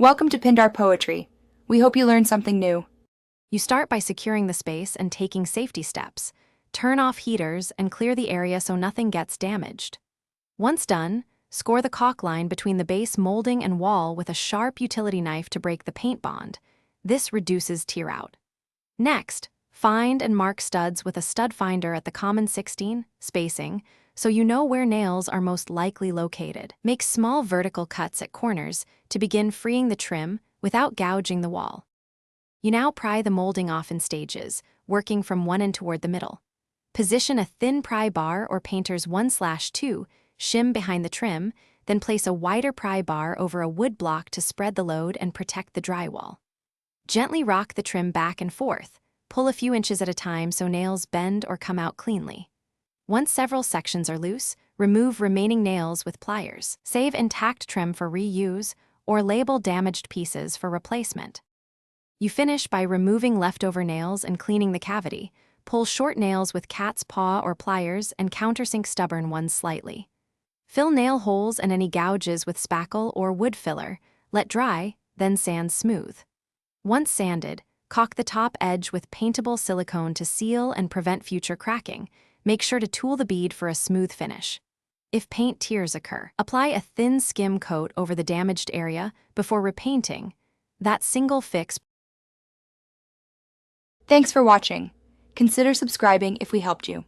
Welcome to Pindar Poetry. We hope you learned something new. You start by securing the space and taking safety steps. Turn off heaters and clear the area so nothing gets damaged. Once done, score the caulk line between the base molding and wall with a sharp utility knife to break the paint bond. This reduces tear out. Next, find and mark studs with a stud finder at the common 16 spacing so you know where nails are most likely located. Make small vertical cuts at corners to begin freeing the trim without gouging the wall. You now pry the molding off in stages, working from one end toward the middle. Position a thin pry bar or painter's 1/2 shim behind the trim, then place a wider pry bar over a wood block to spread the load and protect the drywall. Gently rock the trim back and forth. Pull a few inches at a time so nails bend or come out cleanly. Once several sections are loose, remove remaining nails with pliers. Save intact trim for reuse or label damaged pieces for replacement. You finish by removing leftover nails and cleaning the cavity. Pull short nails with cat's paw or pliers and countersink stubborn ones slightly. Fill nail holes and any gouges with spackle or wood filler. Let dry, then sand smooth. Once sanded, caulk the top edge with paintable silicone to seal and prevent future cracking. Make sure to tool the bead for a smooth finish. If paint tears occur, apply a thin skim coat over the damaged area before repainting. That single fix. Thanks for watching. Consider subscribing if we helped you.